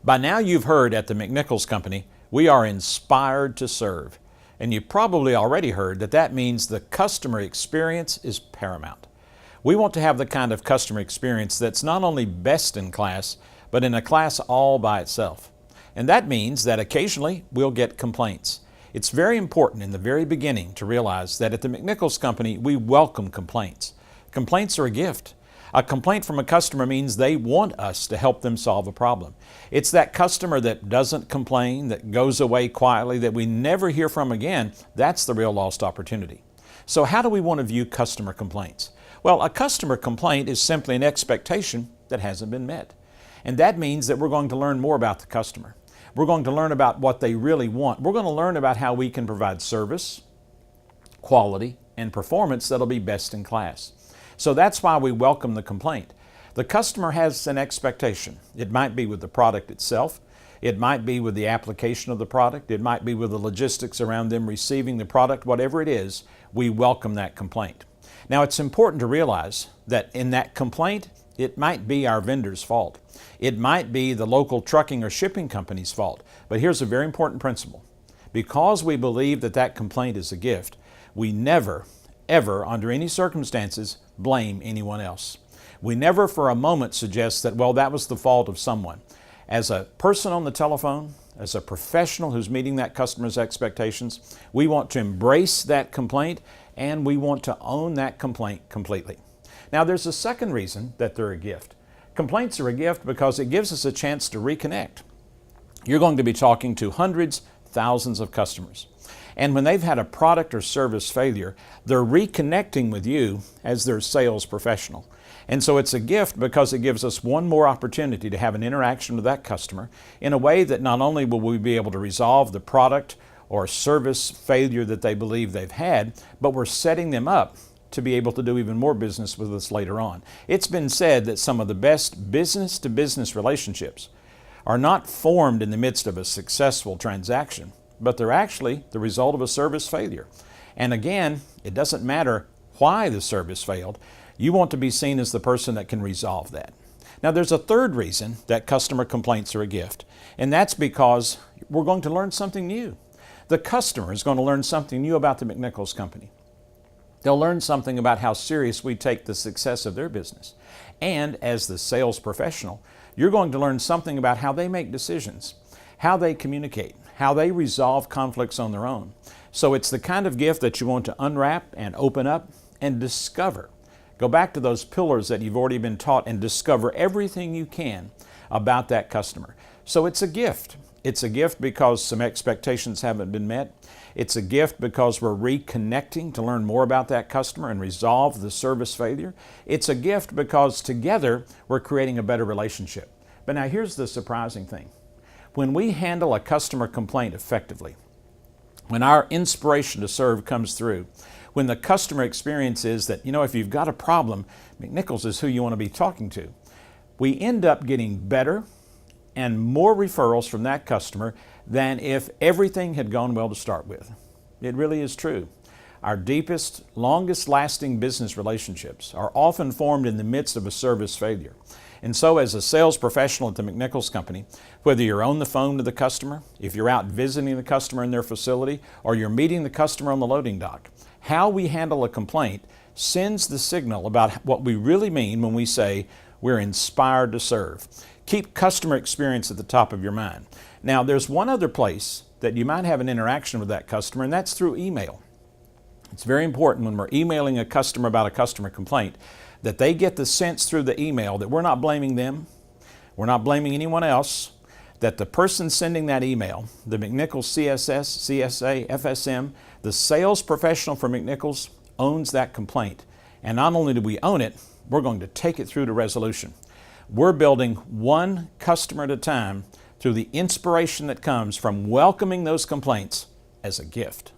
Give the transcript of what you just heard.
By now you've heard at the McNichols Company, we are inspired to serve. And you've probably already heard that that means the customer experience is paramount. We want to have the kind of customer experience that's not only best in class, but in a class all by itself. And that means that occasionally we'll get complaints. It's very important in the very beginning to realize that at the McNichols Company, we welcome complaints. Complaints are a gift. A complaint from a customer means they want us to help them solve a problem. It's that customer that doesn't complain, that goes away quietly, that we never hear from again. That's the real lost opportunity. So how do we want to view customer complaints? Well, a customer complaint is simply an expectation that hasn't been met. And that means that we're going to learn more about the customer. We're going to learn about what they really want. We're going to learn about how we can provide service, quality, and performance that'll be best in class. So that's why we welcome the complaint. The customer has an expectation. It might be with the product itself. It might be with the application of the product. It might be with the logistics around them receiving the product. Whatever it is, we welcome that complaint. Now, it's important to realize that in that complaint, it might be our vendor's fault. It might be the local trucking or shipping company's fault. But here's a very important principle. Because we believe that that complaint is a gift, we never, ever, under any circumstances, blame anyone else. We never for a moment suggest that, well, that was the fault of someone. As a person on the telephone, as a professional who's meeting that customer's expectations, we want to embrace that complaint and we want to own that complaint completely. Now, there's a second reason that they're a gift. Complaints are a gift because it gives us a chance to reconnect. You're going to be talking to hundreds, thousands of customers. And when they've had a product or service failure, they're reconnecting with you as their sales professional. And so it's a gift because it gives us one more opportunity to have an interaction with that customer in a way that not only will we be able to resolve the product or service failure that they believe they've had, but we're setting them up to be able to do even more business with us later on. It's been said that some of the best business-to-business relationships are not formed in the midst of a successful transaction, but they're actually the result of a service failure. And again, it doesn't matter why the service failed. You want to be seen as the person that can resolve that. Now, there's a third reason that customer complaints are a gift, and that's because we're going to learn something new. The customer is going to learn something new about the McNichols Company. They'll learn something about how serious we take the success of their business. And as the sales professional, you're going to learn something about how they make decisions, how they communicate, how they resolve conflicts on their own. So it's the kind of gift that you want to unwrap and open up and discover. Go back to those pillars that you've already been taught and discover everything you can about that customer. So it's a gift. It's a gift because some expectations haven't been met. It's a gift because we're reconnecting to learn more about that customer and resolve the service failure. It's a gift because together we're creating a better relationship. But now here's the surprising thing. When we handle a customer complaint effectively, when our inspiration to serve comes through, when the customer experience is that, if you've got a problem, McNichols is who you want to be talking to, we end up getting better and more referrals from that customer than if everything had gone well to start with. It really is true. Our deepest, longest lasting business relationships are often formed in the midst of a service failure. And so as a sales professional at the McNichols Company, whether you're on the phone to the customer, if you're out visiting the customer in their facility, or you're meeting the customer on the loading dock, how we handle a complaint sends the signal about what we really mean when we say we're inspired to serve. Keep customer experience at the top of your mind. Now, there's one other place that you might have an interaction with that customer, and that's through email. It's very important when we're emailing a customer about a customer complaint that they get the sense through the email that we're not blaming them, we're not blaming anyone else, that the person sending that email, the McNichols CSS, CSA, FSM, the sales professional for McNichols owns that complaint. And not only do we own it, we're going to take it through to resolution. We're building one customer at a time through the inspiration that comes from welcoming those complaints as a gift.